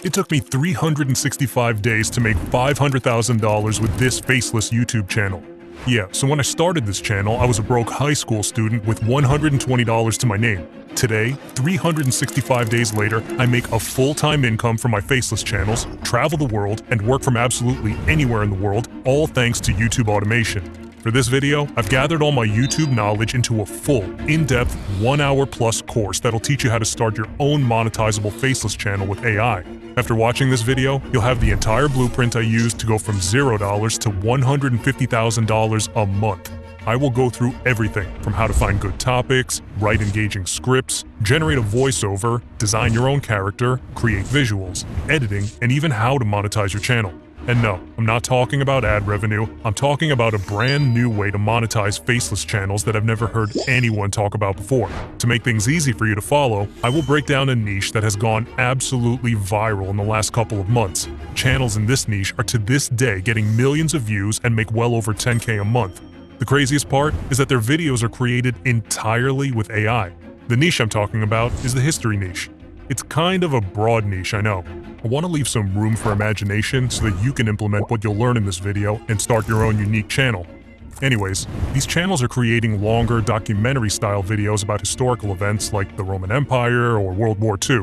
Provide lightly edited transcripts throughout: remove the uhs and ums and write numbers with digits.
It took me 365 days to make $500,000 with this Faceless YouTube channel. Yeah, so when I started this channel, I was a broke high school student with $120 to my name. Today, 365 days later, I make a full-time income from my Faceless channels, travel the world, and work from absolutely anywhere in the world, all thanks to YouTube automation. For this video, I've gathered all my YouTube knowledge into a full, in-depth, 1-hour-plus course that'll teach you how to start your own monetizable Faceless channel with AI. After watching this video, you'll have the entire blueprint I used to go from $0 to $150,000 a month. I will go through everything from how to find good topics, write engaging scripts, generate a voiceover, design your own character, create visuals, editing, and even how to monetize your channel. And no, I'm not talking about ad revenue, I'm talking about a brand new way to monetize Faceless channels that I've never heard anyone talk about before. To make things easy for you to follow, I will break down a niche that has gone absolutely viral in the last couple of months. Channels in this niche are to this day getting millions of views and make well over 10K a month. The craziest part is that their videos are created entirely with AI. The niche I'm talking about is the history niche. It's kind of a broad niche, I know. I want to leave some room for imagination so that you can implement what you'll learn in this video and start your own unique channel. Anyways, these channels are creating longer documentary-style videos about historical events like the Roman Empire or World War II.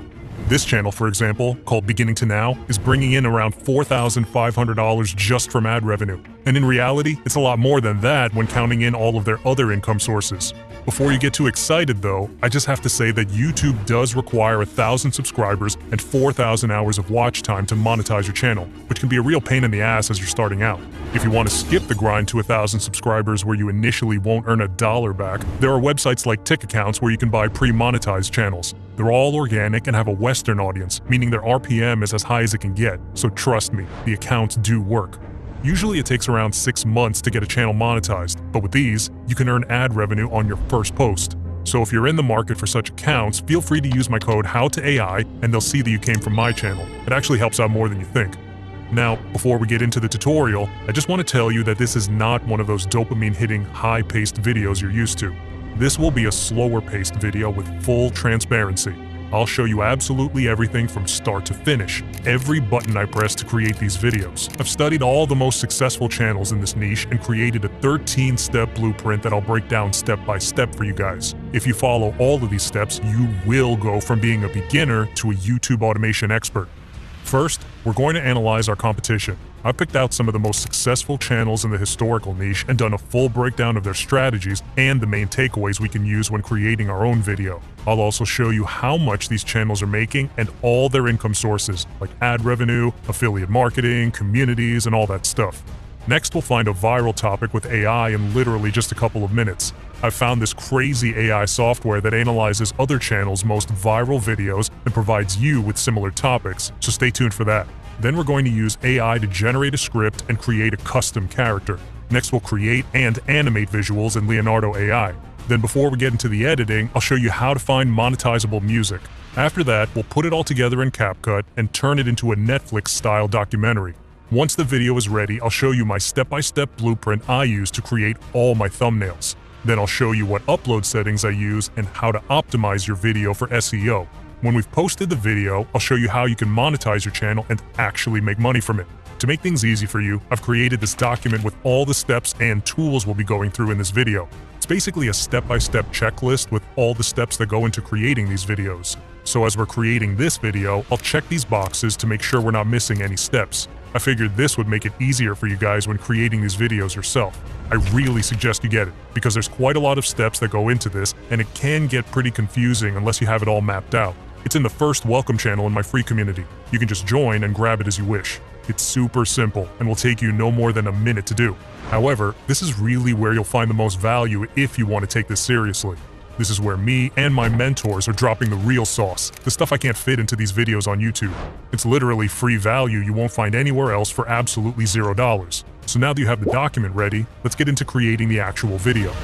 This channel, for example, called Beginning to Now, is bringing in around $4,500 just from ad revenue. And in reality, it's a lot more than that when counting in all of their other income sources. Before you get too excited though, I just have to say that YouTube does require 1,000 subscribers and 4,000 hours of watch time to monetize your channel, which can be a real pain in the ass as you're starting out. If you want to skip the grind to 1,000 subscribers where you initially won't earn $1 back, there are websites like Tick Accounts where you can buy pre-monetized channels. They're all organic and have a Western audience, meaning their RPM is as high as it can get, so trust me, the accounts do work. Usually it takes around 6 months to get a channel monetized, but with these, you can earn ad revenue on your first post. So if you're in the market for such accounts, feel free to use my code HOWTOAI and they'll see that you came from my channel. It actually helps out more than you think. Now, before we get into the tutorial, I just want to tell you that this is not one of those dopamine-hitting, high-paced videos you're used to. This will be a slower-paced video with full transparency. I'll show you absolutely everything from start to finish, every button I press to create these videos. I've studied all the most successful channels in this niche and created a 13-step blueprint that I'll break down step by step for you guys. If you follow all of these steps, you will go from being a beginner to a YouTube automation expert. First, we're going to analyze our competition. I've picked out some of the most successful channels in the historical niche and done a full breakdown of their strategies and the main takeaways we can use when creating our own video. I'll also show you how much these channels are making and all their income sources, like ad revenue, affiliate marketing, communities, and all that stuff. Next, we'll find a viral topic with AI in literally just a couple of minutes. I've found this crazy AI software that analyzes other channels' most viral videos and provides you with similar topics, so stay tuned for that. Then we're going to use AI to generate a script and create a custom character. Next, we'll create and animate visuals in Leonardo AI. Then before we get into the editing, I'll show you how to find monetizable music. After that, we'll put it all together in CapCut and turn it into a Netflix-style documentary. Once the video is ready, I'll show you my step-by-step blueprint I use to create all my thumbnails. Then I'll show you what upload settings I use and how to optimize your video for SEO. When we've posted the video, I'll show you how you can monetize your channel and actually make money from it. To make things easy for you, I've created this document with all the steps and tools we'll be going through in this video. It's basically a step-by-step checklist with all the steps that go into creating these videos. So as we're creating this video, I'll check these boxes to make sure we're not missing any steps. I figured this would make it easier for you guys when creating these videos yourself. I really suggest you get it, because there's quite a lot of steps that go into this, and it can get pretty confusing unless you have it all mapped out. It's in the first welcome channel in my free community. You can just join and grab it as you wish. It's super simple and will take you no more than a minute to do. However, this is really where you'll find the most value if you want to take this seriously. This is where me and my mentors are dropping the real sauce, the stuff I can't fit into these videos on YouTube. It's literally free value you won't find anywhere else for absolutely $0. So now that you have the document ready, let's get into creating the actual video.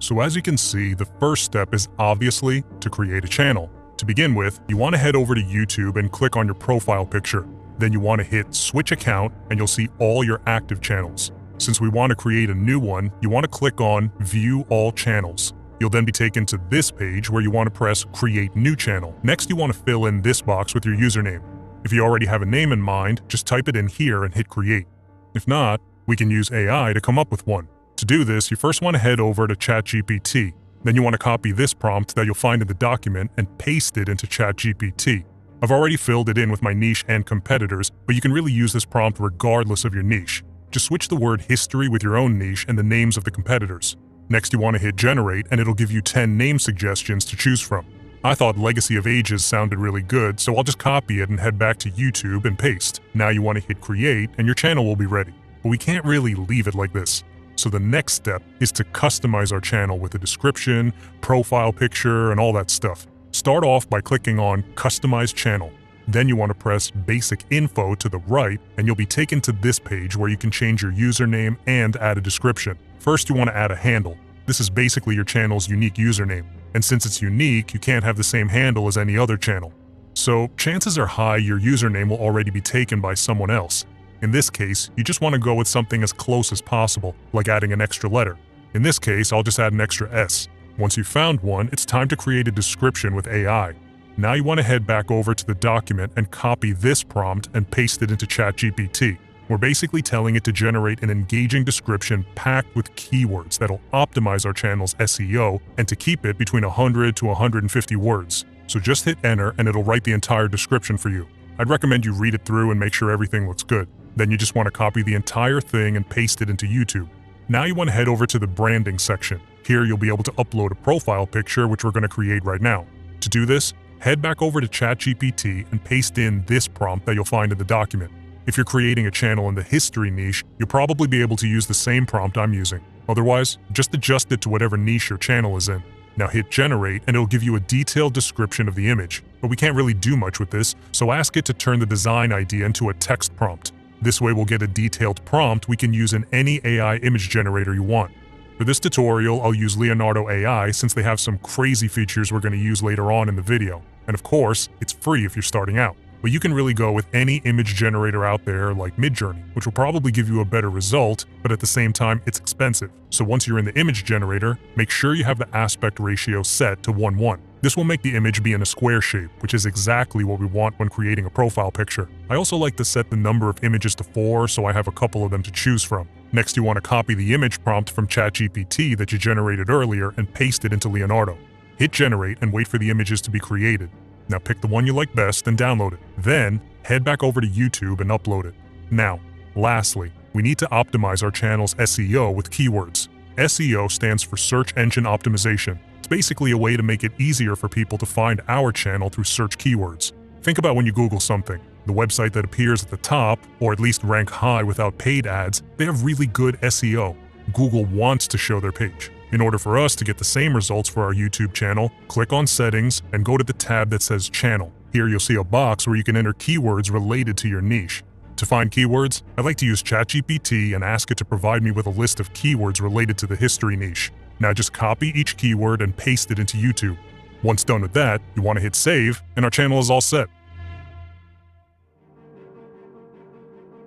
So as you can see, the first step is obviously to create a channel. To begin with, you want to head over to YouTube and click on your profile picture. Then you want to hit Switch Account and you'll see all your active channels. Since we want to create a new one, you want to click on View All Channels. You'll then be taken to this page where you want to press Create New Channel. Next, you want to fill in this box with your username. If you already have a name in mind, just type it in here and hit Create. If not, we can use AI to come up with one. To do this, you first want to head over to ChatGPT. Then you want to copy this prompt that you'll find in the document and paste it into ChatGPT. I've already filled it in with my niche and competitors, but you can really use this prompt regardless of your niche. Just switch the word history with your own niche and the names of the competitors. Next, you want to hit generate and it'll give you 10 name suggestions to choose from. I thought Legacy of Ages sounded really good, so I'll just copy it and head back to YouTube and paste. Now you want to hit create and your channel will be ready. But we can't really leave it like this. So the next step is to customize our channel with a description, profile picture, and all that stuff. Start off by clicking on Customize Channel. Then you want to press Basic Info to the right, and you'll be taken to this page where you can change your username and add a description. First, you want to add a handle. This is basically your channel's unique username. And since it's unique, you can't have the same handle as any other channel. So chances are high your username will already be taken by someone else. In this case, you just want to go with something as close as possible, like adding an extra letter. In this case, I'll just add an extra S. Once you've found one, it's time to create a description with AI. Now you want to head back over to the document and copy this prompt and paste it into ChatGPT. We're basically telling it to generate an engaging description packed with keywords that'll optimize our channel's SEO and to keep it between 100 to 150 words. So just hit enter and it'll write the entire description for you. I'd recommend you read it through and make sure everything looks good. Then you just want to copy the entire thing and paste it into YouTube. Now you want to head over to the branding section. Here you'll be able to upload a profile picture, which we're going to create right now. To do this, head back over to ChatGPT and paste in this prompt that you'll find in the document. If you're creating a channel in the history niche, you'll probably be able to use the same prompt I'm using. Otherwise, just adjust it to whatever niche your channel is in. Now hit generate and it'll give you a detailed description of the image. But we can't really do much with this, so ask it to turn the design idea into a text prompt. This way we'll get a detailed prompt we can use in any AI image generator you want. For this tutorial, I'll use Leonardo AI since they have some crazy features we're going to use later on in the video. And of course, it's free if you're starting out. But you can really go with any image generator out there like Midjourney, which will probably give you a better result, but at the same time, it's expensive. So once you're in the image generator, make sure you have the aspect ratio set to 1:1. This will make the image be in a square shape, which is exactly what we want when creating a profile picture. I also like to set the number of images to 4 so I have a couple of them to choose from. Next, you want to copy the image prompt from ChatGPT that you generated earlier and paste it into Leonardo. Hit generate and wait for the images to be created. Now pick the one you like best and download it. Then, head back over to YouTube and upload it. Now, lastly, we need to optimize our channel's SEO with keywords. SEO stands for Search Engine Optimization. It's basically a way to make it easier for people to find our channel through search keywords. Think about when you Google something. The website that appears at the top, or at least rank high without paid ads, they have really good SEO. Google wants to show their page. In order for us to get the same results for our YouTube channel, click on Settings and go to the tab that says Channel. Here you'll see a box where you can enter keywords related to your niche. To find keywords, I like to use ChatGPT and ask it to provide me with a list of keywords related to the history niche. Now just copy each keyword and paste it into YouTube. Once done with that, you want to hit save and our channel is all set.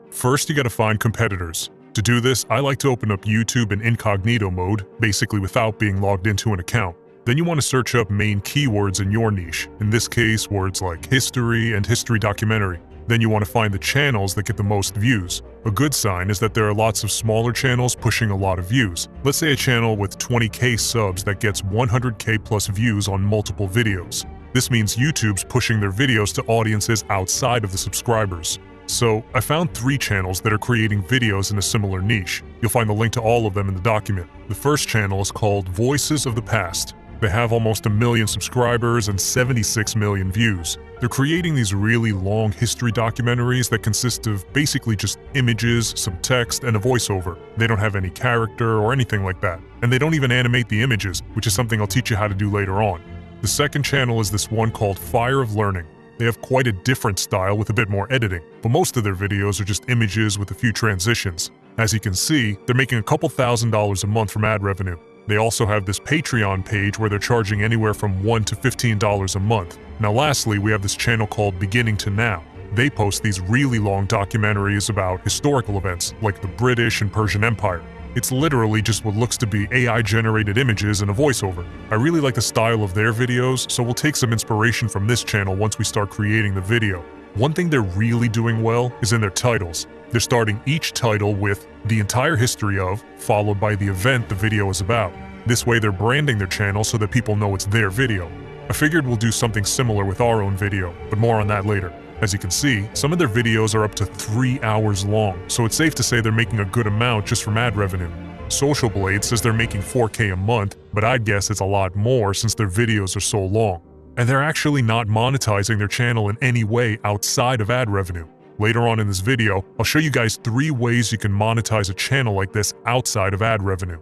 First, you gotta find competitors. To do this, I like to open up YouTube in incognito mode, basically without being logged into an account. Then you want to search up main keywords in your niche, in this case words like history and history documentary. Then you want to find the channels that get the most views. A good sign is that there are lots of smaller channels pushing a lot of views. Let's say a channel with 20k subs that gets 100k plus views on multiple videos. This means YouTube's pushing their videos to audiences outside of the subscribers. So, I found 3 channels that are creating videos in a similar niche. You'll find the link to all of them in the document. The first channel is called Voices of the Past. They have almost 1 million subscribers and 76 million views. They're creating these really long history documentaries that consist of basically just images, some text, and a voiceover. They don't have any character or anything like that. And they don't even animate the images, which is something I'll teach you how to do later on. The second channel is this one called Fire of Learning. They have quite a different style with a bit more editing, but most of their videos are just images with a few transitions. As you can see, they're making a couple $1,000s a month from ad revenue. They also have this Patreon page where they're charging anywhere from $1 to $15 a month. Now lastly, we have this channel called Beginning to Now. They post these really long documentaries about historical events like the British and Persian Empire. It's literally just what looks to be AI-generated images and a voiceover. I really like the style of their videos, so we'll take some inspiration from this channel once we start creating the video. One thing they're really doing well is in their titles. They're starting each title with the entire history of, followed by the event the video is about. This way they're branding their channel so that people know it's their video. I figured we'll do something similar with our own video, but more on that later. As you can see, some of their videos are up to 3 hours long, so it's safe to say they're making a good amount just from ad revenue. Social Blade says they're making $4K a month, but I'd guess it's a lot more since their videos are so long. And they're actually not monetizing their channel in any way outside of ad revenue. Later on in this video, I'll show you guys 3 ways you can monetize a channel like this outside of ad revenue.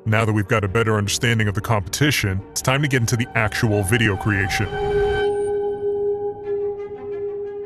Now that we've got a better understanding of the competition, it's time to get into the actual video creation.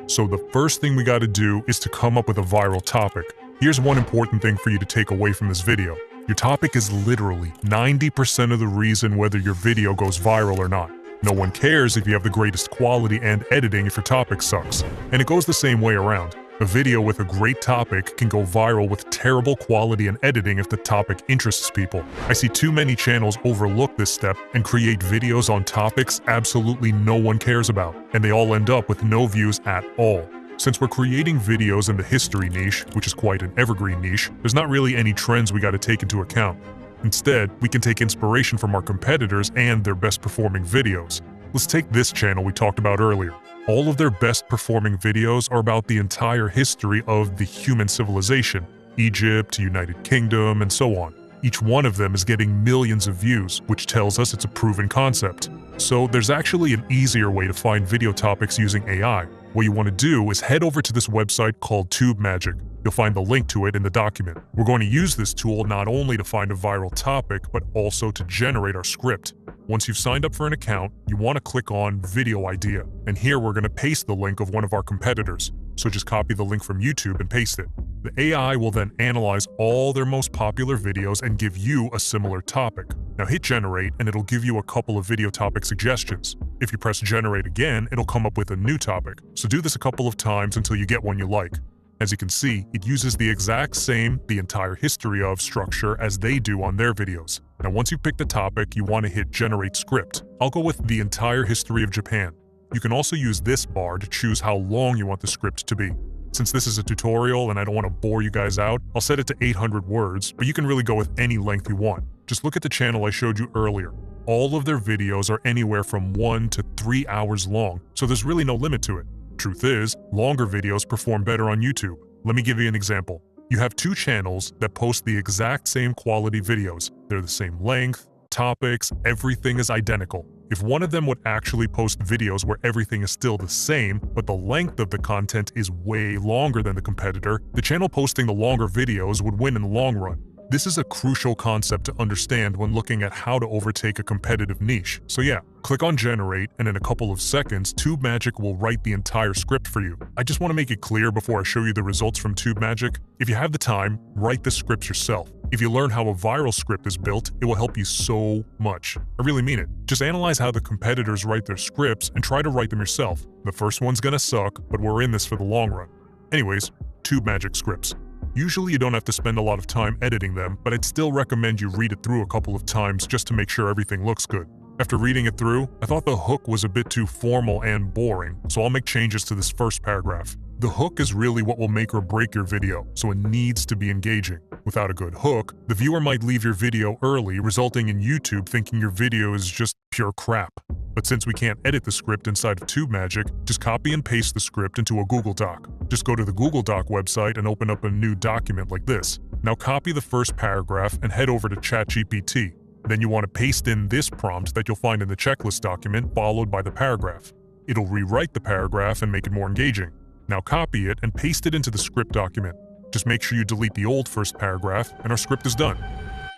So the first thing we gotta do is to come up with a viral topic. Here's one important thing for you to take away from this video. Your topic is literally 90% of the reason whether your video goes viral or not. No one cares if you have the greatest quality and editing if your topic sucks. And it goes the same way around. A video with a great topic can go viral with terrible quality and editing if the topic interests people. I see too many channels overlook this step and create videos on topics absolutely no one cares about, and they all end up with no views at all. Since we're creating videos in the history niche, which is quite an evergreen niche, there's not really any trends we gotta take into account. Instead, we can take inspiration from our competitors and their best performing videos. Let's take this channel we talked about earlier. All of their best performing videos are about the entire history of the human civilization, Egypt, United Kingdom, and so on. Each one of them is getting millions of views, which tells us it's a proven concept. So there's actually an easier way to find video topics using AI. What you want to do is head over to this website called TubeMagic. You'll find the link to it in the document. We're going to use this tool not only to find a viral topic, but also to generate our script. Once you've signed up for an account, you want to click on Video Idea, and here we're going to paste the link of one of our competitors. So just copy the link from YouTube and paste it. The AI will then analyze all their most popular videos and give you a similar topic. Now hit generate and it'll give you a couple of video topic suggestions. If you press generate again, it'll come up with a new topic. So do this a couple of times until you get one you like. As you can see, it uses the exact same the entire history of structure as they do on their videos. Now once you've picked a topic, you want to hit generate script. I'll go with the entire history of Japan. You can also use this bar to choose how long you want the script to be. Since this is a tutorial and I don't want to bore you guys out, I'll set it to 800 words, but you can really go with any length you want. Just look at the channel I showed you earlier. All of their videos are anywhere from 1 to 3 hours long, so there's really no limit to it. Truth is, longer videos perform better on YouTube. Let me give you an example. You have 2 channels that post the exact same quality videos. They're the same length, topics, everything is identical. If one of them would actually post videos where everything is still the same, but the length of the content is way longer than the competitor, the channel posting the longer videos would win in the long run. This is a crucial concept to understand when looking at how to overtake a competitive niche. So yeah, click on generate and in a couple of seconds, TubeMagic will write the entire script for you. I just want to make it clear before I show you the results from TubeMagic, if you have the time, write the scripts yourself. If you learn how a viral script is built, it will help you so much. I really mean it. Just analyze how the competitors write their scripts and try to write them yourself. The first one's gonna suck, but we're in this for the long run. Anyways, TubeMagic scripts. Usually you don't have to spend a lot of time editing them, but I'd still recommend you read it through a couple of times just to make sure everything looks good. After reading it through, I thought the hook was a bit too formal and boring, so I'll make changes to this first paragraph. The hook is really what will make or break your video, so it needs to be engaging. Without a good hook, the viewer might leave your video early, resulting in YouTube thinking your video is just pure crap. But since we can't edit the script inside of TubeMagic, just copy and paste the script into a Google Doc. Just go to the Google Doc website and open up a new document like this. Now copy the first paragraph and head over to ChatGPT. Then you want to paste in this prompt that you'll find in the checklist document, followed by the paragraph. It'll rewrite the paragraph and make it more engaging. Now copy it and paste it into the script document. Just make sure you delete the old first paragraph and our script is done.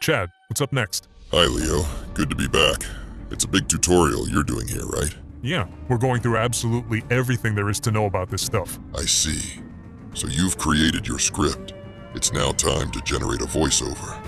Chad, what's up next? Hi Leo, good to be back. It's a big tutorial you're doing here, right? Yeah, we're going through absolutely everything there is to know about this stuff. I see. So you've created your script. It's now time to generate a voiceover.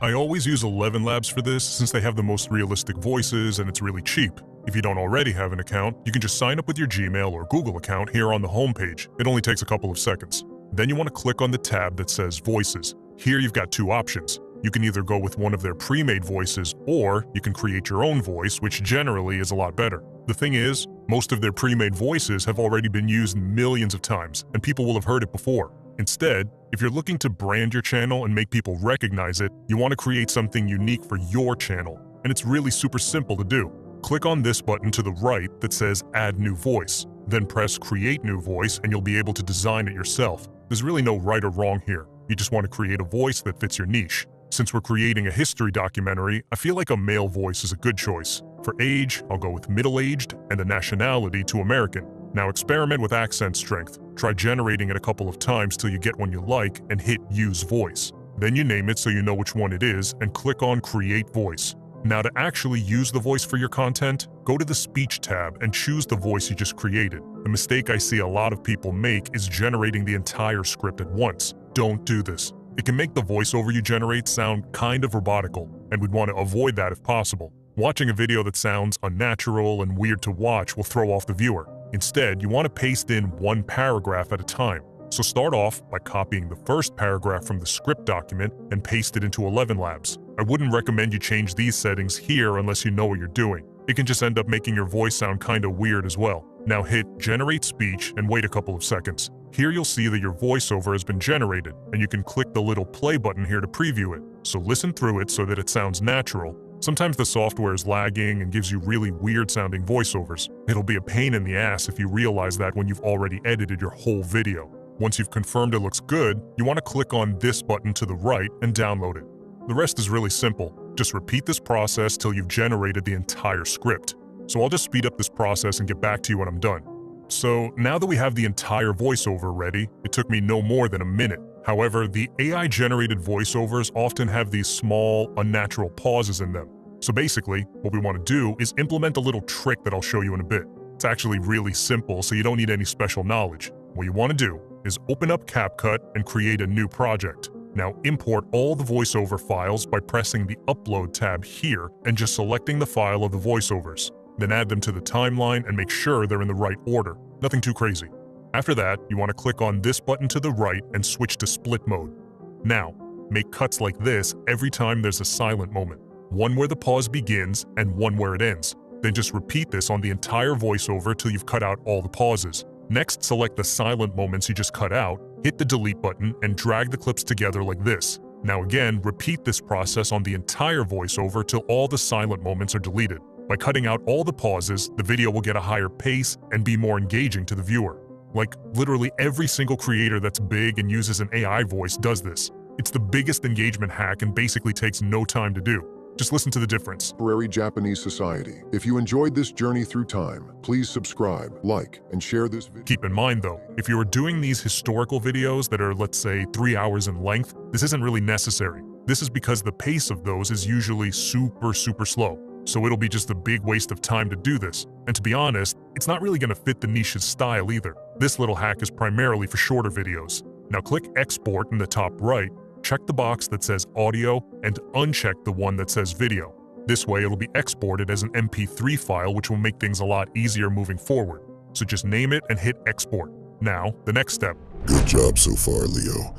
I always use 11 Labs for this since they have the most realistic voices and it's really cheap. If you don't already have an account, you can just sign up with your Gmail or Google account here on the homepage. It only takes a couple of seconds. Then you want to click on the tab that says Voices. Here you've got two options. You can either go with one of their pre-made voices, or you can create your own voice, which generally is a lot better. The thing is, most of their pre-made voices have already been used millions of times, and people will have heard it before. Instead, if you're looking to brand your channel and make people recognize it, you want to create something unique for your channel, and it's really super simple to do. Click on this button to the right that says Add New Voice, then press Create New Voice and you'll be able to design it yourself. There's really no right or wrong here. You just want to create a voice that fits your niche. Since we're creating a history documentary, I feel like a male voice is a good choice. For age, I'll go with middle-aged and the nationality to American. Now experiment with accent strength. Try generating it a couple of times till you get one you like and hit Use Voice. Then you name it so you know which one it is and click on Create Voice. Now to actually use the voice for your content, go to the Speech tab and choose the voice you just created. The mistake I see a lot of people make is generating the entire script at once. Don't do this. It can make the voiceover you generate sound kind of robotical, and we'd want to avoid that if possible. Watching a video that sounds unnatural and weird to watch will throw off the viewer. Instead, you want to paste in one paragraph at a time. So start off by copying the first paragraph from the script document and paste it into 11 Labs. I wouldn't recommend you change these settings here unless you know what you're doing. It can just end up making your voice sound kinda weird as well. Now hit Generate Speech and wait a couple of seconds. Here you'll see that your voiceover has been generated, and you can click the little play button here to preview it. So listen through it so that it sounds natural. Sometimes the software is lagging and gives you really weird sounding voiceovers. It'll be a pain in the ass if you realize that when you've already edited your whole video. Once you've confirmed it looks good, you want to click on this button to the right and download it. The rest is really simple. Just repeat this process till you've generated the entire script. So I'll just speed up this process and get back to you when I'm done. So now that we have the entire voiceover ready, it took me no more than a minute. However, the AI-generated voiceovers often have these small, unnatural pauses in them. So basically, what we want to do is implement a little trick that I'll show you in a bit. It's actually really simple, so you don't need any special knowledge. What you want to do is open up CapCut and create a new project. Now import all the voiceover files by pressing the Upload tab here and just selecting the file of the voiceovers. Then add them to the timeline and make sure they're in the right order. Nothing too crazy. After that, you want to click on this button to the right and switch to split mode. Now, make cuts like this every time there's a silent moment. One where the pause begins and one where it ends. Then just repeat this on the entire voiceover till you've cut out all the pauses. Next, select the silent moments you just cut out, hit the delete button, and drag the clips together like this. Now again, repeat this process on the entire voiceover till all the silent moments are deleted. By cutting out all the pauses, the video will get a higher pace and be more engaging to the viewer. Like, literally every single creator that's big and uses an AI voice does this. It's the biggest engagement hack and basically takes no time to do. Just listen to the difference. Contemporary Japanese society. If you enjoyed this journey through time, please subscribe, like, and share this video. Keep in mind though, if you are doing these historical videos that are, let's say, 3 hours in length, this isn't really necessary. This is because the pace of those is usually super slow. So it'll be just a big waste of time to do this. And to be honest, it's not really going to fit the niche's style either. This little hack is primarily for shorter videos. Now click Export in the top right, check the box that says Audio, and uncheck the one that says Video. This way it'll be exported as an MP3 file, which will make things a lot easier moving forward. So just name it and hit Export. Now, the next step. Good job so far, Leo.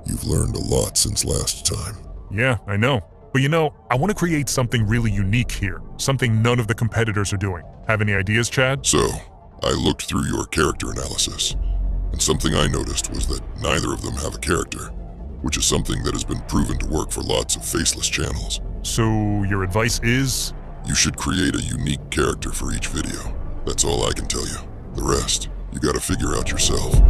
You've learned a lot since last time. Yeah, I know. But you know, I want to create something really unique here, something none of the competitors are doing. Have any ideas, Chad? So, I looked through your character analysis, and something I noticed was that neither of them have a character, which is something that has been proven to work for lots of faceless channels. So, your advice is? You should create a unique character for each video. That's all I can tell you. The rest, you gotta figure out yourself.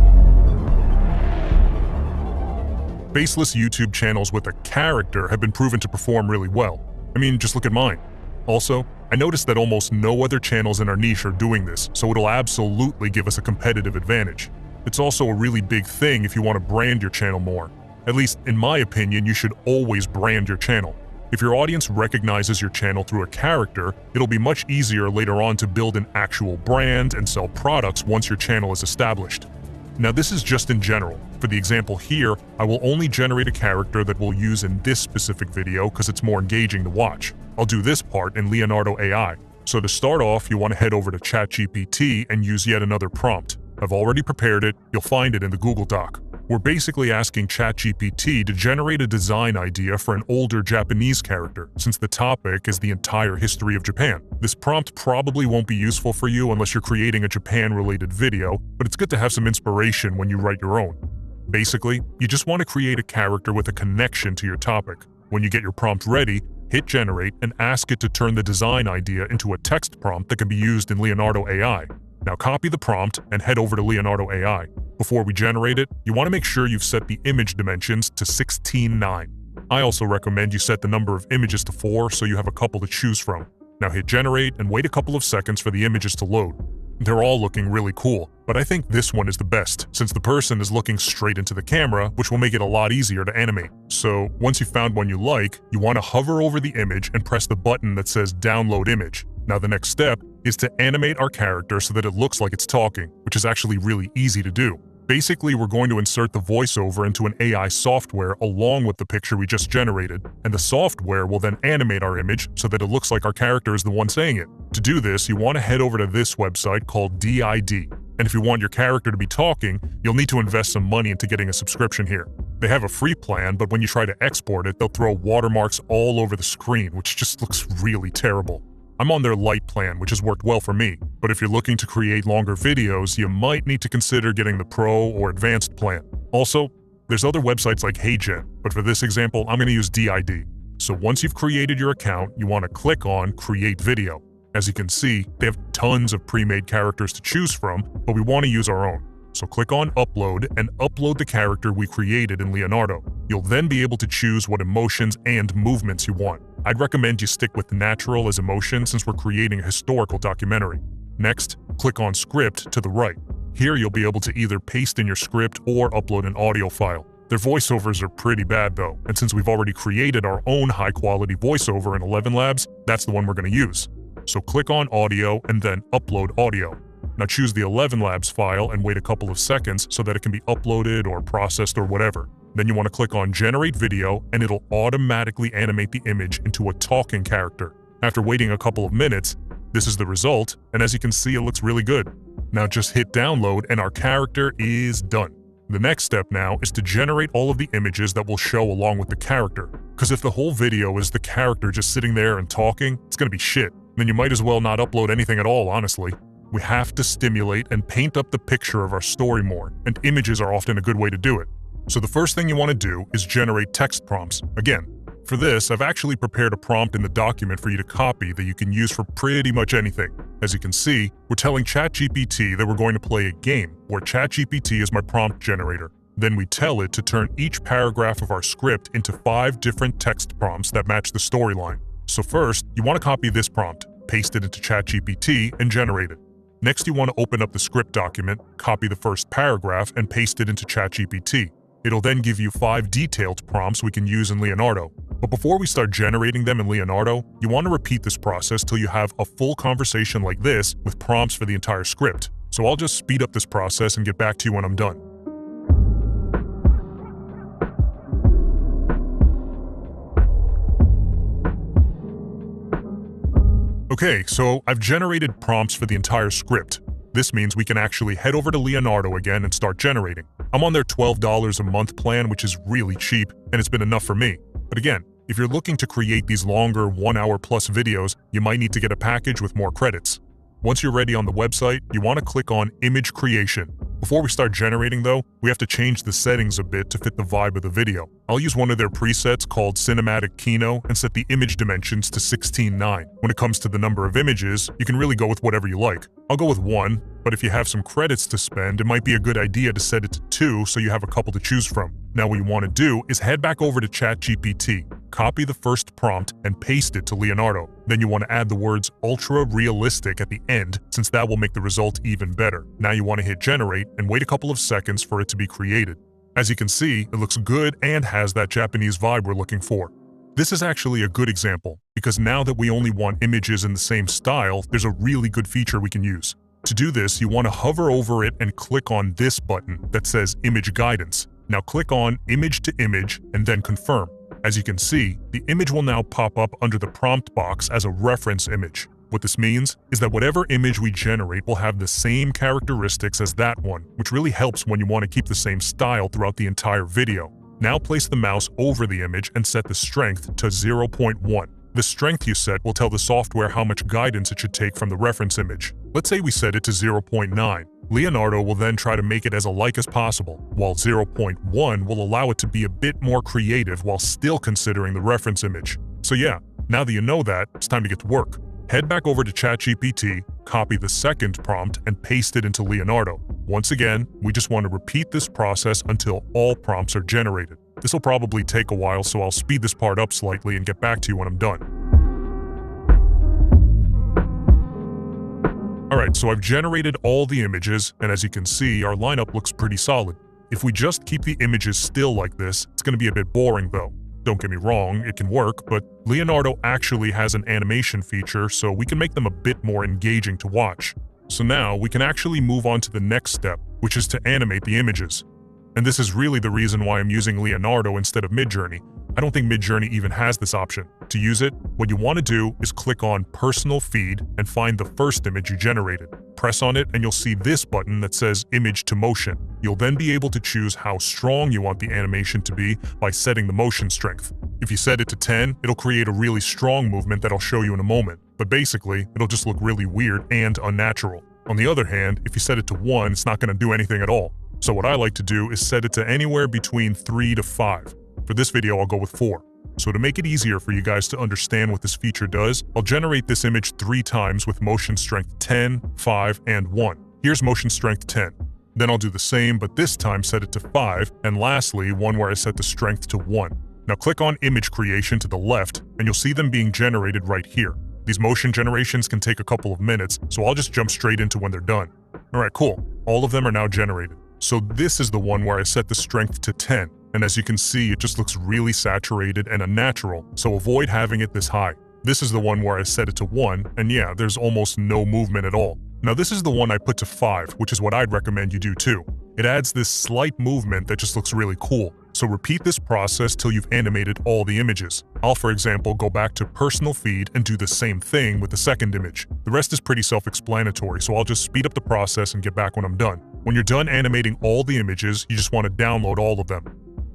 Faceless YouTube channels with a character have been proven to perform really well. I mean, just look at mine. Also, I noticed that almost no other channels in our niche are doing this, so it'll absolutely give us a competitive advantage. It's also a really big thing if you want to brand your channel more. At least, in my opinion, you should always brand your channel. If your audience recognizes your channel through a character, it'll be much easier later on to build an actual brand and sell products once your channel is established. Now this is just in general. For the example here, I will only generate a character that we'll use in this specific video because it's more engaging to watch. I'll do this part in Leonardo AI. So to start off, you want to head over to ChatGPT and use yet another prompt. I've already prepared it, you'll find it in the Google Doc. We're basically asking ChatGPT to generate a design idea for an older Japanese character, since the topic is the entire history of Japan. This prompt probably won't be useful for you unless you're creating a Japan-related video, but it's good to have some inspiration when you write your own. Basically, you just want to create a character with a connection to your topic. When you get your prompt ready, hit generate and ask it to turn the design idea into a text prompt that can be used in Leonardo AI. Now copy the prompt and head over to Leonardo AI. Before we generate it, you want to make sure you've set the image dimensions to 16:9. I also recommend you set the number of images to 4 so you have a couple to choose from. Now hit generate and wait a couple of seconds for the images to load. They're all looking really cool, but I think this one is the best, since the person is looking straight into the camera, which will make it a lot easier to animate. So once you've found one you like, you want to hover over the image and press the button that says Download Image. Now the next step is to animate our character so that it looks like it's talking, which is actually really easy to do. Basically, we're going to insert the voiceover into an AI software along with the picture we just generated, and the software will then animate our image so that it looks like our character is the one saying it. To do this, you want to head over to this website called DID, and if you want your character to be talking, you'll need to invest some money into getting a subscription here. They have a free plan, but when you try to export it, they'll throw watermarks all over the screen, which just looks really terrible. I'm on their light plan, which has worked well for me, but if you're looking to create longer videos, you might need to consider getting the Pro or Advanced plan. Also, there's other websites like HeyGen, but for this example, I'm going to use DID. So once you've created your account, you want to click on Create Video. As you can see, they have tons of pre-made characters to choose from, but we want to use our own. So click on Upload and upload the character we created in Leonardo. You'll then be able to choose what emotions and movements you want. I'd recommend you stick with natural as emotion since we're creating a historical documentary. Next, click on Script to the right. Here you'll be able to either paste in your script or upload an audio file. Their voiceovers are pretty bad though, and since we've already created our own high-quality voiceover in 11 Labs, that's the one we're going to use. So click on Audio and then Upload Audio. Now choose the 11 Labs file and wait a couple of seconds so that it can be uploaded or processed or whatever. Then you want to click on Generate Video and it'll automatically animate the image into a talking character. After waiting a couple of minutes, this is the result, and as you can see, it looks really good. Now just hit download and our character is done. The next step now is to generate all of the images that will show along with the character. Because if the whole video is the character just sitting there and talking, it's gonna be shit. Then you might as well not upload anything at all, honestly. We have to stimulate and paint up the picture of our story more, and images are often a good way to do it. So the first thing you want to do is generate text prompts. Again, for this, I've actually prepared a prompt in the document for you to copy that you can use for pretty much anything. As you can see, we're telling ChatGPT that we're going to play a game where ChatGPT is my prompt generator. Then we tell it to turn each paragraph of our script into 5 different text prompts that match the storyline. So first, you want to copy this prompt, paste it into ChatGPT, and generate it. Next, you want to open up the script document, copy the first paragraph, and paste it into ChatGPT. It'll then give you 5 detailed prompts we can use in Leonardo. But before we start generating them in Leonardo, you want to repeat this process till you have a full conversation like this with prompts for the entire script. So I'll just speed up this process and get back to you when I'm done. Okay, so I've generated prompts for the entire script. This means we can actually head over to Leonardo again and start generating. I'm on their $12 a month plan, which is really cheap, and it's been enough for me. But again, if you're looking to create these longer 1-hour plus videos, you might need to get a package with more credits. Once you're ready on the website, you want to click on Image Creation. Before we start generating though, we have to change the settings a bit to fit the vibe of the video. I'll use one of their presets called Cinematic Kino and set the image dimensions to 16:9. When it comes to the number of images, you can really go with whatever you like. I'll go with 1, but if you have some credits to spend, it might be a good idea to set it to 2 so you have a couple to choose from. Now what you want to do is head back over to ChatGPT, copy the first prompt, and paste it to Leonardo. Then you want to add the words ultra realistic at the end, since that will make the result even better. Now you want to hit generate and wait a couple of seconds for it to be created. As you can see, it looks good and has that Japanese vibe we're looking for. This is actually a good example, because now that we only want images in the same style, there's a really good feature we can use. To do this, you want to hover over it and click on this button that says Image Guidance. Now click on Image to Image and then Confirm. As you can see, the image will now pop up under the prompt box as a reference image. What this means is that whatever image we generate will have the same characteristics as that one, which really helps when you want to keep the same style throughout the entire video. Now place the mouse over the image and set the strength to 0.1. The strength you set will tell the software how much guidance it should take from the reference image. Let's say we set it to 0.9. Leonardo will then try to make it as alike as possible, while 0.1 will allow it to be a bit more creative while still considering the reference image. So yeah, now that you know that, it's time to get to work. Head back over to ChatGPT, copy the second prompt, and paste it into Leonardo. Once again, we just want to repeat this process until all prompts are generated. This will probably take a while, so I'll speed this part up slightly and get back to you when I'm done. Alright, so I've generated all the images, and as you can see, our lineup looks pretty solid. If we just keep the images still like this, it's going to be a bit boring though. Don't get me wrong, it can work, but Leonardo actually has an animation feature, so we can make them a bit more engaging to watch. So now we can actually move on to the next step, which is to animate the images. And this is really the reason why I'm using Leonardo instead of Midjourney. I don't think Midjourney even has this option. To use it, what you want to do is click on Personal Feed and find the first image you generated. Press on it and you'll see this button that says Image to Motion. You'll then be able to choose how strong you want the animation to be by setting the motion strength. If you set it to 10, it'll create a really strong movement that I'll show you in a moment. But basically, it'll just look really weird and unnatural. On the other hand, if you set it to 1, it's not going to do anything at all. So what I like to do is set it to anywhere between 3 to 5. For this video, I'll go with 4. So to make it easier for you guys to understand what this feature does, I'll generate this image 3 times with motion strength 10, 5, and 1. Here's motion strength 10. Then I'll do the same, but this time set it to 5, and lastly, one where I set the strength to 1. Now click on Image Creation to the left, and you'll see them being generated right here. These motion generations can take a couple of minutes, so I'll just jump straight into when they're done. Alright, cool. All of them are now generated. So this is the one where I set the strength to 10, and as you can see, it just looks really saturated and unnatural, so avoid having it this high. This is the one where I set it to 1, and yeah, there's almost no movement at all. Now this is the one I put to 5, which is what I'd recommend you do too. It adds this slight movement that just looks really cool. So repeat this process till you've animated all the images. I'll, for example, go back to Personal Feed and do the same thing with the second image. The rest is pretty self-explanatory, so I'll just speed up the process and get back when I'm done. When you're done animating all the images, you just want to download all of them.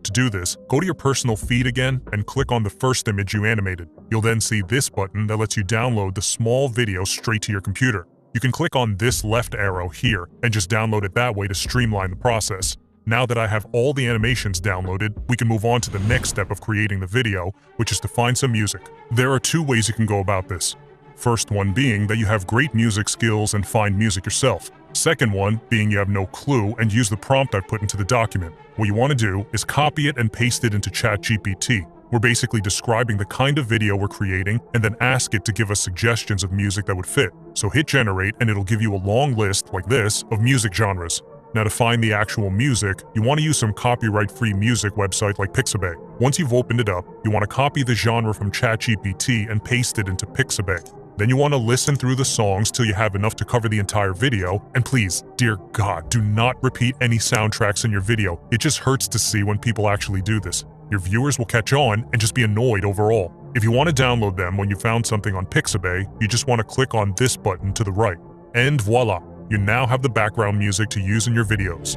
To do this, go to your Personal Feed again and click on the first image you animated. You'll then see this button that lets you download the small video straight to your computer. You can click on this left arrow here and just download it that way to streamline the process. Now that I have all the animations downloaded, we can move on to the next step of creating the video, which is to find some music. There are 2 ways you can go about this. First one being that you have great music skills and find music yourself. Second one being you have no clue and use the prompt I put into the document. What you want to do is copy it and paste it into ChatGPT. We're basically describing the kind of video we're creating and then ask it to give us suggestions of music that would fit. So hit generate and it'll give you a long list, like this, of music genres. Now to find the actual music, you want to use some copyright-free music website like Pixabay. Once you've opened it up, you want to copy the genre from ChatGPT and paste it into Pixabay. Then you want to listen through the songs till you have enough to cover the entire video, and please, dear God, do not repeat any soundtracks in your video. It just hurts to see when people actually do this. Your viewers will catch on and just be annoyed overall. If you want to download them when you found something on Pixabay, you just want to click on this button to the right. And voila! You now have the background music to use in your videos.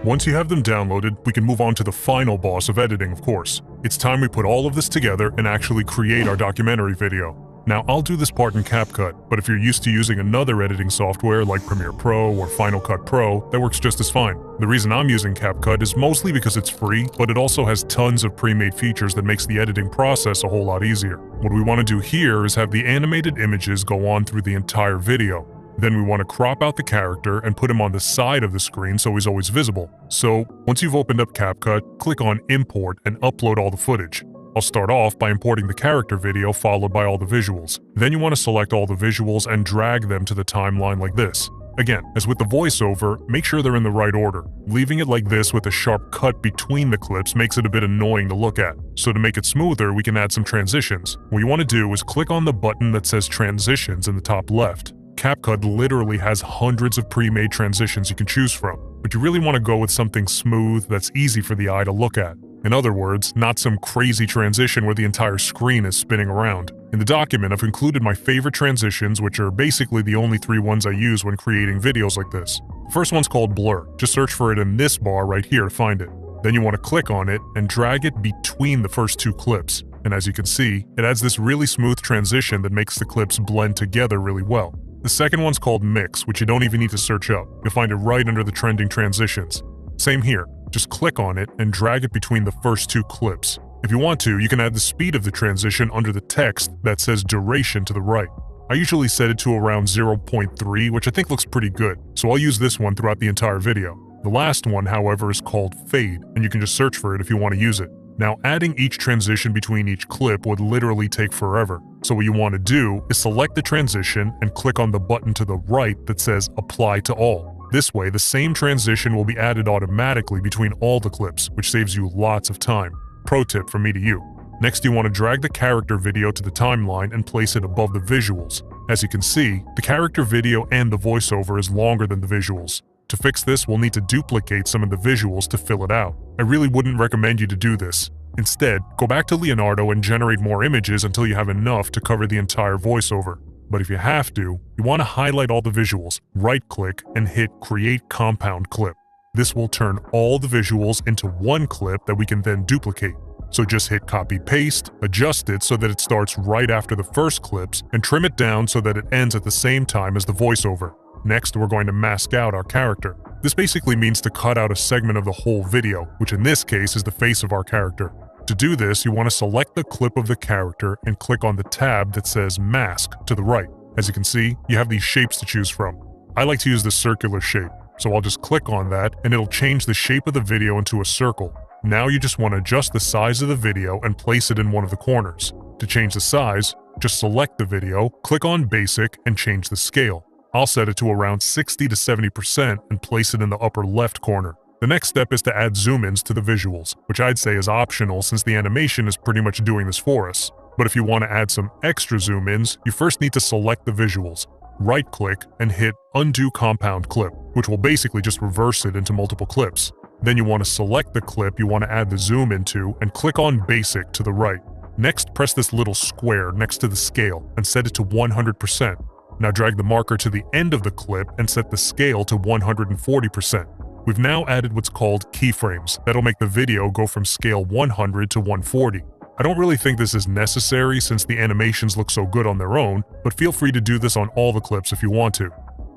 Once you have them downloaded, we can move on to the final boss of editing, of course. It's time we put all of this together and actually create our documentary video. Now, I'll do this part in CapCut, but if you're used to using another editing software like Premiere Pro or Final Cut Pro, that works just as fine. The reason I'm using CapCut is mostly because it's free, but it also has tons of pre-made features that makes the editing process a whole lot easier. What we want to do here is have the animated images go on through the entire video. Then we want to crop out the character and put him on the side of the screen so he's always visible. So, once you've opened up CapCut, click on Import and upload all the footage. I'll start off by importing the character video followed by all the visuals. Then you want to select all the visuals and drag them to the timeline like this. Again, as with the voiceover, make sure they're in the right order. Leaving it like this with a sharp cut between the clips makes it a bit annoying to look at. So to make it smoother, we can add some transitions. What you want to do is click on the button that says Transitions in the top left. CapCut literally has hundreds of pre-made transitions you can choose from, but you really want to go with something smooth that's easy for the eye to look at. In other words, not some crazy transition where the entire screen is spinning around. In the document, I've included my favorite transitions, which are basically the only 3 ones I use when creating videos like this. The first one's called Blur. Just search for it in this bar right here to find it. Then you want to click on it and drag it between the first 2 clips. And as you can see, it adds this really smooth transition that makes the clips blend together really well. The second one's called Mix, which you don't even need to search up. You'll find it right under the trending transitions. Same here. Just click on it and drag it between the first 2 clips. If you want to, you can add the speed of the transition under the text that says duration to the right. I usually set it to around 0.3, which I think looks pretty good, so I'll use this one throughout the entire video. The last one, however, is called Fade, and you can just search for it if you want to use it. Now, adding each transition between each clip would literally take forever, so what you want to do is select the transition and click on the button to the right that says Apply to All. This way, the same transition will be added automatically between all the clips, which saves you lots of time. Pro tip from me to you. Next, you want to drag the character video to the timeline and place it above the visuals. As you can see, the character video and the voiceover is longer than the visuals. To fix this, we'll need to duplicate some of the visuals to fill it out. I really wouldn't recommend you to do this. Instead, go back to Leonardo and generate more images until you have enough to cover the entire voiceover. But if you have to, you want to highlight all the visuals, right-click, and hit Create Compound Clip. This will turn all the visuals into one clip that we can then duplicate. So just hit Copy-Paste, adjust it so that it starts right after the first clips, and trim it down so that it ends at the same time as the voiceover. Next, we're going to mask out our character. This basically means to cut out a segment of the whole video, which in this case is the face of our character. To do this, you want to select the clip of the character and click on the tab that says Mask to the right. As you can see, you have these shapes to choose from. I like to use the circular shape, so I'll just click on that and it'll change the shape of the video into a circle. Now you just want to adjust the size of the video and place it in one of the corners. To change the size, just select the video, click on Basic, and change the scale. I'll set it to around 60 to 70% and place it in the upper left corner. The next step is to add zoom-ins to the visuals, which I'd say is optional since the animation is pretty much doing this for us. But if you want to add some extra zoom-ins, you first need to select the visuals, right-click, and hit Undo Compound Clip, which will basically just reverse it into multiple clips. Then you want to select the clip you want to add the zoom into and click on Basic to the right. Next, press this little square next to the scale and set it to 100%. Now drag the marker to the end of the clip and set the scale to 140%. We've now added what's called keyframes. That'll make the video go from scale 100 to 140. I don't really think this is necessary since the animations look so good on their own, but feel free to do this on all the clips if you want to.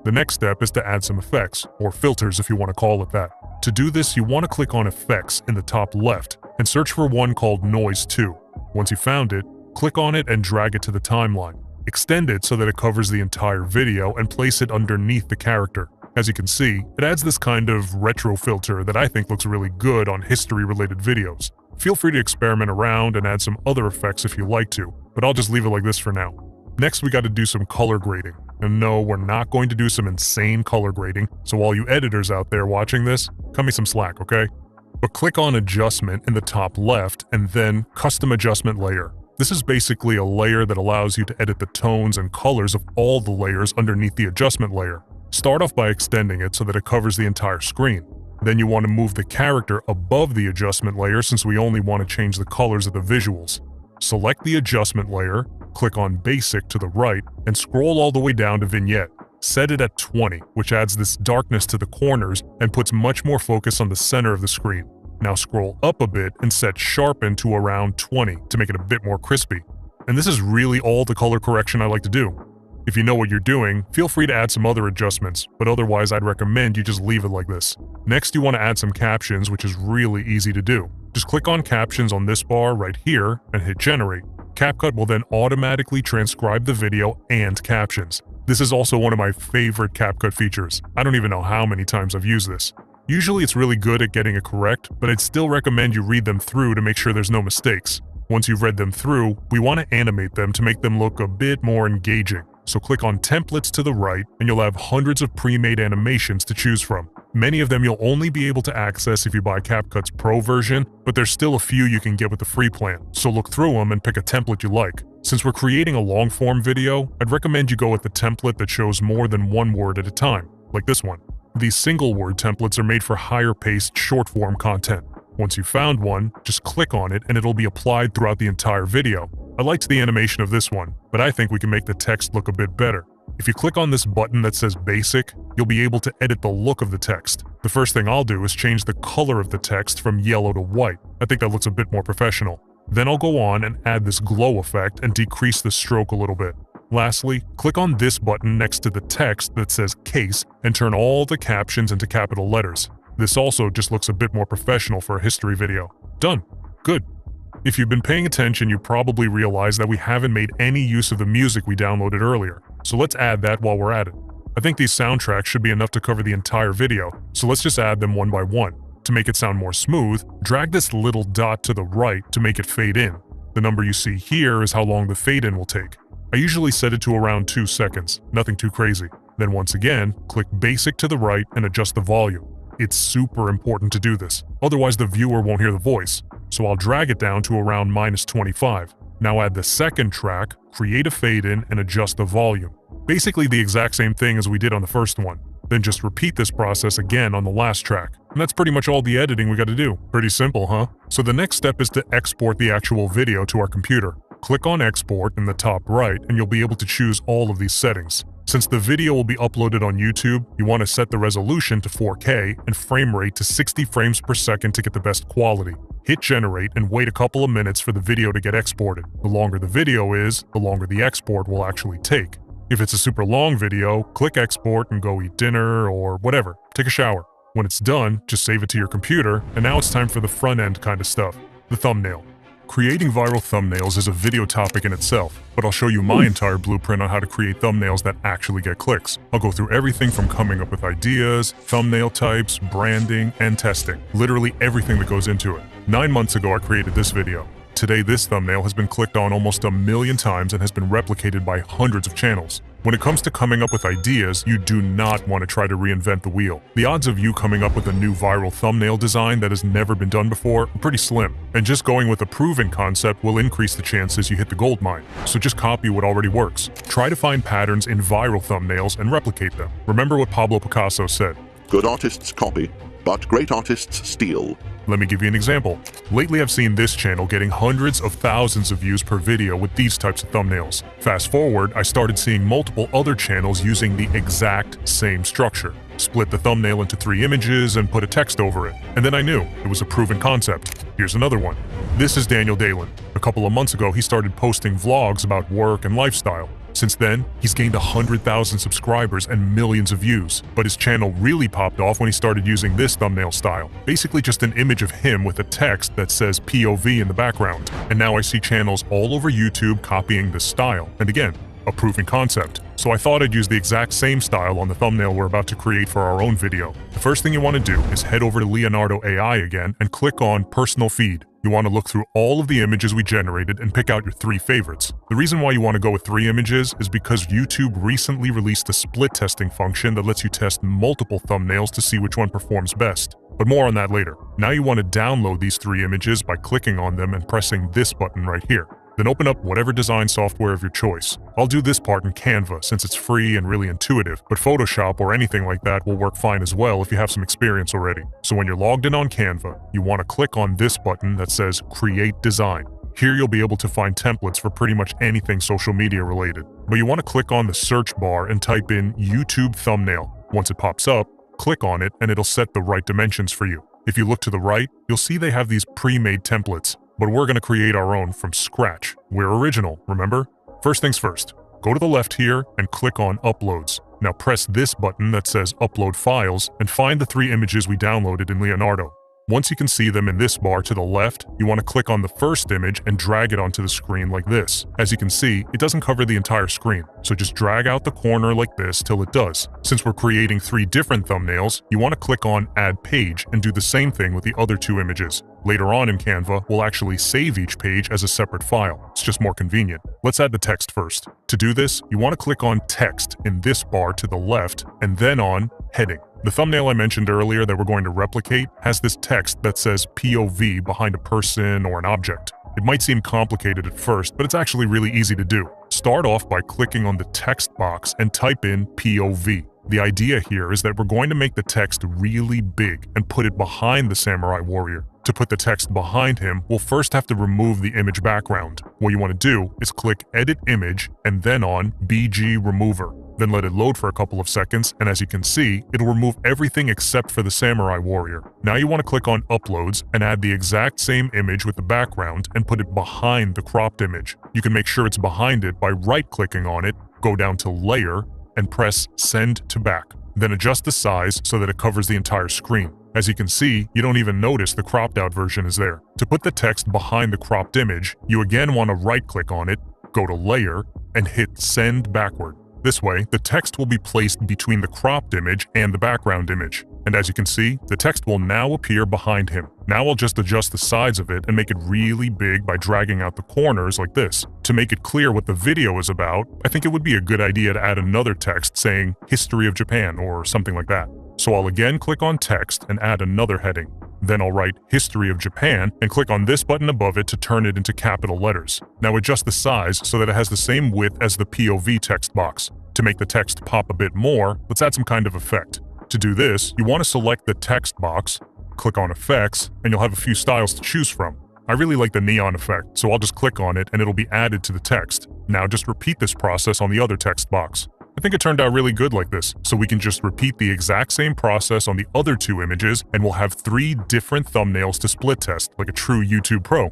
The next step is to add some effects, or filters if you want to call it that. To do this, you want to click on Effects in the top left and search for one called Noise 2. Once you found it, click on it and drag it to the timeline. Extend it so that it covers the entire video and place it underneath the character. As you can see, it adds this kind of retro filter that I think looks really good on history-related videos. Feel free to experiment around and add some other effects if you like to, but I'll just leave it like this for now. Next, we got to do some color grading. And no, we're not going to do some insane color grading, so all you editors out there watching this, cut me some slack, okay? But click on Adjustment in the top left and then Custom Adjustment Layer. This is basically a layer that allows you to edit the tones and colors of all the layers underneath the adjustment layer. Start off by extending it so that it covers the entire screen. Then you want to move the character above the adjustment layer since we only want to change the colors of the visuals. Select the adjustment layer, click on Basic to the right, and scroll all the way down to Vignette. Set it at 20, which adds this darkness to the corners and puts much more focus on the center of the screen. Now scroll up a bit and set Sharpen to around 20 to make it a bit more crispy. And this is really all the color correction I like to do. If you know what you're doing, feel free to add some other adjustments, but otherwise I'd recommend you just leave it like this. Next, you want to add some captions, which is really easy to do. Just click on Captions on this bar right here and hit Generate. CapCut will then automatically transcribe the video and captions. This is also one of my favorite CapCut features. I don't even know how many times I've used this. Usually it's really good at getting it correct, but I'd still recommend you read them through to make sure there's no mistakes. Once you've read them through, we want to animate them to make them look a bit more engaging. So click on Templates to the right and you'll have hundreds of pre-made animations to choose from. Many of them you'll only be able to access if you buy CapCut's Pro version, but there's still a few you can get with the free plan, so look through them and pick a template you like. Since we're creating a long-form video, I'd recommend you go with the template that shows more than one word at a time, like this one. These single-word templates are made for higher-paced, short-form content. Once you've found one, just click on it and it'll be applied throughout the entire video. I liked the animation of this one, but I think we can make the text look a bit better. If you click on this button that says Basic, you'll be able to edit the look of the text. The first thing I'll do is change the color of the text from yellow to white. I think that looks a bit more professional. Then I'll go on and add this glow effect and decrease the stroke a little bit. Lastly, click on this button next to the text that says Case and turn all the captions into capital letters. This also just looks a bit more professional for a history video. Done. Good. If you've been paying attention, you probably realize that we haven't made any use of the music we downloaded earlier, so let's add that while we're at it. I think these soundtracks should be enough to cover the entire video, so let's just add them one by one. To make it sound more smooth, drag this little dot to the right to make it fade in. The number you see here is how long the fade in will take. I usually set it to around 2 seconds, nothing too crazy. Then once again, click Basic to the right and adjust the volume. It's super important to do this, otherwise the viewer won't hear the voice. So I'll drag it down to around -25. Now add the second track, create a fade in, and adjust the volume. Basically the exact same thing as we did on the first one. Then just repeat this process again on the last track. And that's pretty much all the editing we gotta do. Pretty simple, huh? So the next step is to export the actual video to our computer. Click on Export in the top right and you'll be able to choose all of these settings. Since the video will be uploaded on YouTube, you want to set the resolution to 4K and frame rate to 60 frames per second to get the best quality. Hit generate and wait a couple of minutes for the video to get exported. The longer the video is, the longer the export will actually take. If it's a super long video, click export and go eat dinner or whatever, take a shower. When it's done, just save it to your computer, and now it's time for the front end kind of stuff, the thumbnail. Creating viral thumbnails is a video topic in itself, but I'll show you my entire blueprint on how to create thumbnails that actually get clicks. I'll go through everything from coming up with ideas, thumbnail types, branding, and testing. Literally everything that goes into it. 9 months ago I created this video. Today this thumbnail has been clicked on almost 1 million times and has been replicated by hundreds of channels. When it comes to coming up with ideas, you do not want to try to reinvent the wheel. The odds of you coming up with a new viral thumbnail design that has never been done before are pretty slim, and just going with a proven concept will increase the chances you hit the gold mine. So just copy what already works. Try to find patterns in viral thumbnails and replicate them. Remember what Pablo Picasso said. Good artists copy, but great artists steal. Let me give you an example. Lately I've seen this channel getting hundreds of thousands of views per video with these types of thumbnails. Fast forward, I started seeing multiple other channels using the exact same structure. Split the thumbnail into 3 images and put a text over it. And then I knew it was a proven concept. Here's another one. This is Daniel Dalen. A couple of months ago he started posting vlogs about work and lifestyle. Since then, he's gained 100,000 subscribers and millions of views. But his channel really popped off when he started using this thumbnail style. Basically just an image of him with a text that says POV in the background. And now I see channels all over YouTube copying this style. And again, a proven concept. So I thought I'd use the exact same style on the thumbnail we're about to create for our own video. The first thing you want to do is head over to Leonardo AI again and click on Personal Feed. You want to look through all of the images we generated and pick out your 3 favorites. The reason why you want to go with 3 images is because YouTube recently released a split testing function that lets you test multiple thumbnails to see which one performs best. But more on that later. Now you want to download these 3 images by clicking on them and pressing this button right here. Then open up whatever design software of your choice. I'll do this part in Canva since it's free and really intuitive, but Photoshop or anything like that will work fine as well if you have some experience already. So when you're logged in on Canva, you want to click on this button that says Create Design. Here you'll be able to find templates for pretty much anything social media related. But you want to click on the search bar and type in YouTube thumbnail. Once it pops up, click on it and it'll set the right dimensions for you. If you look to the right, you'll see they have these pre-made templates. But we're going to create our own from scratch. We're original, remember? First things first, go to the left here and click on Uploads. Now press this button that says Upload Files and find the 3 images we downloaded in Leonardo. Once you can see them in this bar to the left, you want to click on the first image and drag it onto the screen like this. As you can see, it doesn't cover the entire screen, so just drag out the corner like this till it does. Since we're creating 3 different thumbnails, you want to click on Add Page and do the same thing with the other 2 images. Later on in Canva, we'll actually save each page as a separate file. It's just more convenient. Let's add the text first. To do this, you want to click on Text in this bar to the left and then on Heading. The thumbnail I mentioned earlier that we're going to replicate has this text that says POV behind a person or an object. It might seem complicated at first, but it's actually really easy to do. Start off by clicking on the text box and type in POV. The idea here is that we're going to make the text really big and put it behind the samurai warrior. To put the text behind him, we'll first have to remove the image background. What you want to do is click Edit Image and then on BG Remover. Then let it load for a couple of seconds, and as you can see, it'll remove everything except for the samurai warrior. Now you want to click on Uploads and add the exact same image with the background and put it behind the cropped image. You can make sure it's behind it by right-clicking on it, go down to Layer, and press Send to Back. Then adjust the size so that it covers the entire screen. As you can see, you don't even notice the cropped out version is there. To put the text behind the cropped image, you again want to right-click on it, go to Layer, and hit Send Backward. This way, the text will be placed between the cropped image and the background image. And as you can see, the text will now appear behind him. Now I'll just adjust the sides of it and make it really big by dragging out the corners like this. To make it clear what the video is about, I think it would be a good idea to add another text saying History of Japan or something like that. So I'll again click on Text and add another heading. Then I'll write History of Japan and click on this button above it to turn it into capital letters. Now adjust the size so that it has the same width as the POV text box. To make the text pop a bit more, let's add some kind of effect. To do this, you want to select the text box, click on Effects, and you'll have a few styles to choose from. I really like the neon effect, so I'll just click on it and it'll be added to the text. Now just repeat this process on the other text box. I think it turned out really good like this, so we can just repeat the exact same process on the other two images and we'll have 3 different thumbnails to split test, like a true YouTube pro.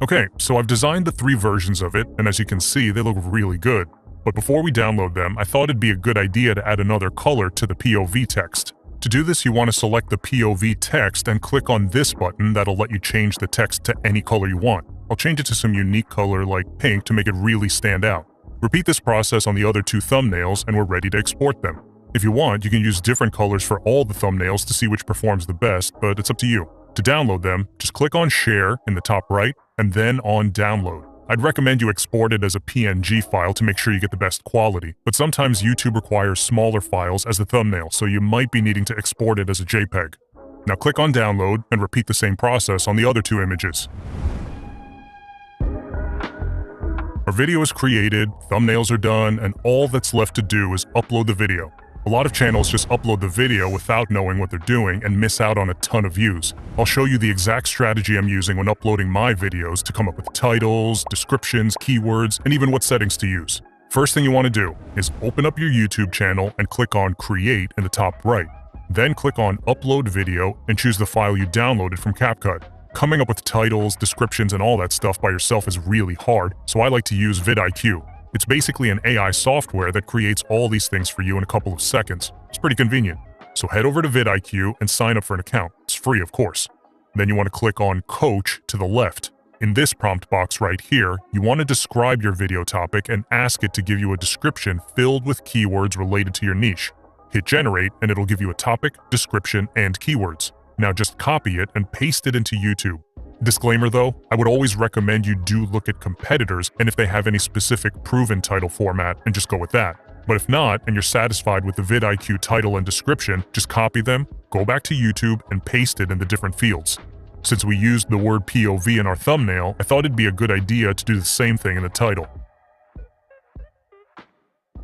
Okay, so I've designed the 3 versions of it, and as you can see, they look really good. But before we download them, I thought it'd be a good idea to add another color to the POV text. To do this, you want to select the POV text and click on this button that'll let you change the text to any color you want. I'll change it to some unique color like pink to make it really stand out. Repeat this process on the other 2 thumbnails and we're ready to export them. If you want, you can use different colors for all the thumbnails to see which performs the best, but it's up to you. To download them, just click on Share in the top right and then on Download. I'd recommend you export it as a PNG file to make sure you get the best quality, but sometimes YouTube requires smaller files as the thumbnail, so you might be needing to export it as a JPEG. Now click on Download and repeat the same process on the other 2 images. Our video is created, thumbnails are done, and all that's left to do is upload the video. A lot of channels just upload the video without knowing what they're doing and miss out on a ton of views. I'll show you the exact strategy I'm using when uploading my videos to come up with titles, descriptions, keywords, and even what settings to use. First thing you want to do is open up your YouTube channel and click on Create in the top right. Then click on Upload Video and choose the file you downloaded from CapCut. Coming up with titles, descriptions, and all that stuff by yourself is really hard, so I like to use vidIQ. It's basically an AI software that creates all these things for you in a couple of seconds. It's pretty convenient. So head over to vidIQ and sign up for an account. It's free, of course. Then you want to click on Coach to the left. In this prompt box right here, you want to describe your video topic and ask it to give you a description filled with keywords related to your niche. Hit Generate and it'll give you a topic, description, and keywords. Now just copy it and paste it into YouTube. Disclaimer though, I would always recommend you do look at competitors and if they have any specific proven title format and just go with that. But if not, and you're satisfied with the vidIQ title and description, just copy them, go back to YouTube, and paste it in the different fields. Since we used the word POV in our thumbnail, I thought it'd be a good idea to do the same thing in the title.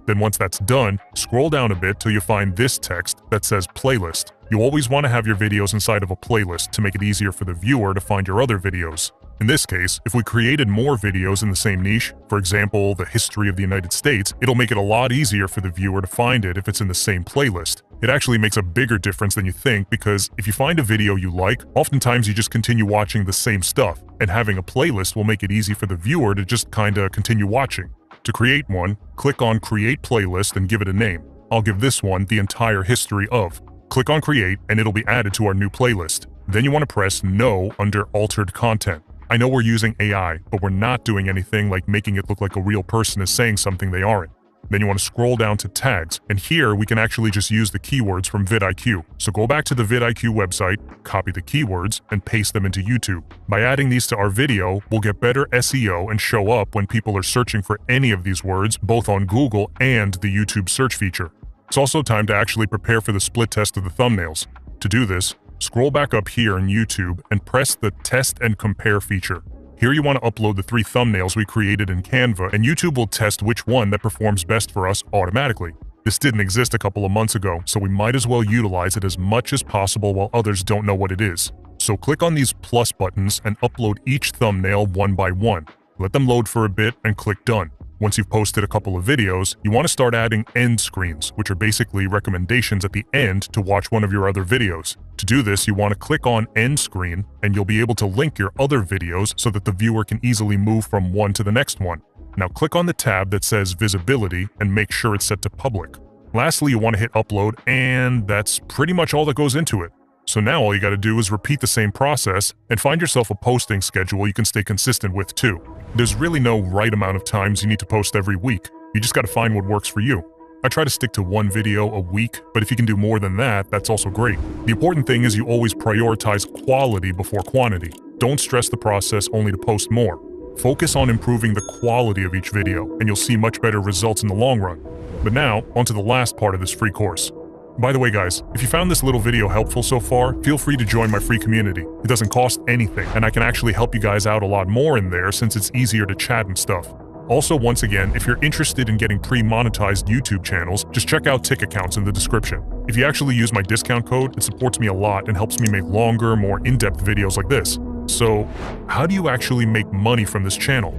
Then once that's done, scroll down a bit till you find this text that says Playlist. You always want to have your videos inside of a playlist to make it easier for the viewer to find your other videos. In this case, if we created more videos in the same niche, for example, the history of the United States, it'll make it a lot easier for the viewer to find it if it's in the same playlist. It actually makes a bigger difference than you think because if you find a video you like, oftentimes you just continue watching the same stuff, and having a playlist will make it easy for the viewer to just kinda continue watching. To create one, click on Create Playlist and give it a name. I'll give this one The Entire History Of. Click on Create and it'll be added to our new playlist. Then you want to press No under Altered Content. I know we're using AI, but we're not doing anything like making it look like a real person is saying something they aren't. Then you want to scroll down to Tags, and here we can actually just use the keywords from vidIQ. So go back to the vidIQ website, copy the keywords, and paste them into YouTube. By adding these to our video, we'll get better SEO and show up when people are searching for any of these words, both on Google and the YouTube search feature. It's also time to actually prepare for the split test of the thumbnails. To do this, scroll back up here in YouTube and press the Test and Compare feature. Here you want to upload the 3 thumbnails we created in Canva, and YouTube will test which one that performs best for us automatically. This didn't exist a couple of months ago, so we might as well utilize it as much as possible while others don't know what it is. So click on these plus buttons and upload each thumbnail one by one. Let them load for a bit and click done. Once you've posted a couple of videos, you want to start adding end screens, which are basically recommendations at the end to watch one of your other videos. To do this, you want to click on end screen, and you'll be able to link your other videos so that the viewer can easily move from one to the next one. Now click on the tab that says visibility and make sure it's set to public. Lastly, you want to hit upload, and that's pretty much all that goes into it. So now all you got to do is repeat the same process and find yourself a posting schedule you can stay consistent with too. There's really no right amount of times you need to post every week. You just got to find what works for you. I try to stick to one video a week, but if you can do more than that, that's also great. The important thing is you always prioritize quality before quantity. Don't stress the process only to post more. Focus on improving the quality of each video, and you'll see much better results in the long run. But now, onto the last part of this free course. By the way guys, if you found this little video helpful so far, feel free to join my free community. It doesn't cost anything, and I can actually help you guys out a lot more in there since it's easier to chat and stuff. Also, once again, if you're interested in getting pre-monetized YouTube channels, just check out tick accounts in the description. If you actually use my discount code, it supports me a lot and helps me make longer, more in-depth videos like this. So, how do you actually make money from this channel?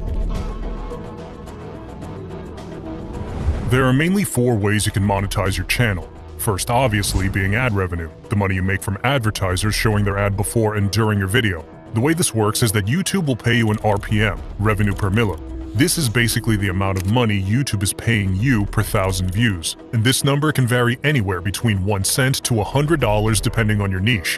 There are mainly 4 ways you can monetize your channel. First, obviously, being ad revenue, the money you make from advertisers showing their ad before and during your video. The way this works is that YouTube will pay you an RPM, revenue per milli. This is basically the amount of money YouTube is paying you per 1,000 views, and this number can vary anywhere between 1 cent to $100 depending on your niche.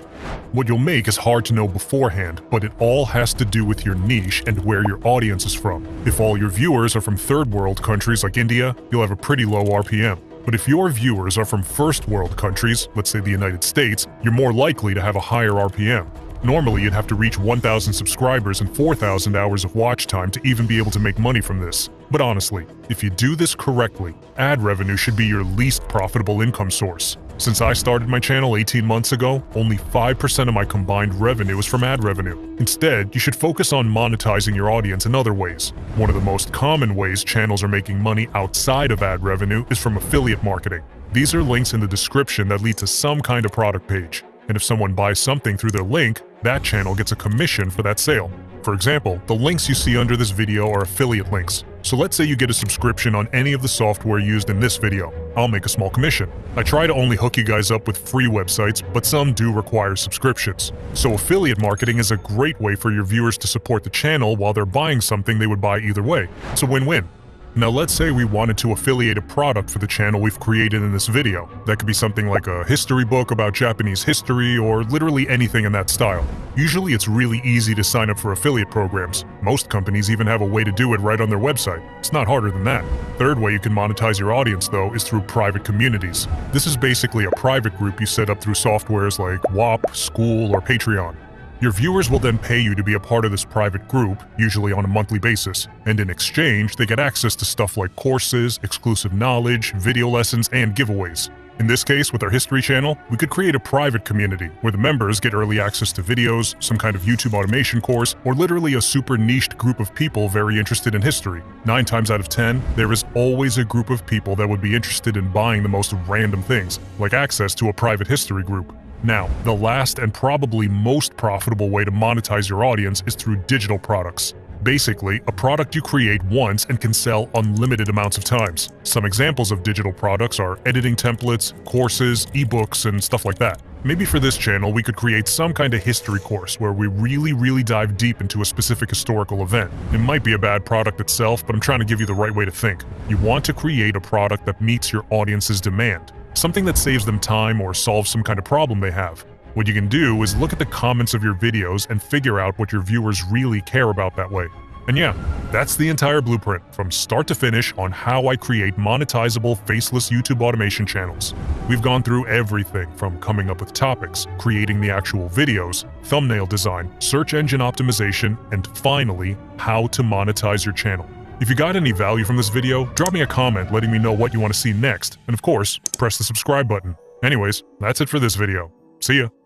What you'll make is hard to know beforehand, but it all has to do with your niche and where your audience is from. If all your viewers are from third world countries like India, you'll have a pretty low RPM. But if your viewers are from first world countries, let's say the United States, you're more likely to have a higher RPM. Normally, you'd have to reach 1,000 subscribers and 4,000 hours of watch time to even be able to make money from this. But honestly, if you do this correctly, ad revenue should be your least profitable income source. Since I started my channel 18 months ago, only 5% of my combined revenue is from ad revenue. Instead, you should focus on monetizing your audience in other ways. One of the most common ways channels are making money outside of ad revenue is from affiliate marketing. These are links in the description that lead to some kind of product page. And if someone buys something through their link, that channel gets a commission for that sale. For example, the links you see under this video are affiliate links. So let's say you get a subscription on any of the software used in this video. I'll make a small commission. I try to only hook you guys up with free websites, but some do require subscriptions. So affiliate marketing is a great way for your viewers to support the channel while they're buying something they would buy either way. It's a win-win. Now let's say we wanted to affiliate a product for the channel we've created in this video. That could be something like a history book about Japanese history or literally anything in that style. Usually it's really easy to sign up for affiliate programs. Most companies even have a way to do it right on their website. It's not harder than that. Third way you can monetize your audience though is through private communities. This is basically a private group you set up through softwares like WAP, School, or Patreon. Your viewers will then pay you to be a part of this private group, usually on a monthly basis, and in exchange, they get access to stuff like courses, exclusive knowledge, video lessons, and giveaways. In this case, with our history channel, we could create a private community where the members get early access to videos, some kind of YouTube automation course, or literally a super niched group of people very interested in history. 9 times out of 10, there is always a group of people that would be interested in buying the most random things, like access to a private history group. Now, the last and probably most profitable way to monetize your audience is through digital products. Basically, a product you create once and can sell unlimited amounts of times. Some examples of digital products are editing templates, courses, ebooks, and stuff like that. Maybe for this channel, we could create some kind of history course where we really dive deep into a specific historical event. It might be a bad product itself, but I'm trying to give you the right way to think. You want to create a product that meets your audience's demand. Something that saves them time or solves some kind of problem they have. What you can do is look at the comments of your videos and figure out what your viewers really care about that way. And yeah, that's the entire blueprint from start to finish on how I create monetizable faceless YouTube automation channels. We've gone through everything from coming up with topics, creating the actual videos, thumbnail design, search engine optimization, and finally, how to monetize your channel. If you got any value from this video, drop me a comment letting me know what you want to see next, and of course, press the subscribe button. Anyways, that's it for this video. See ya!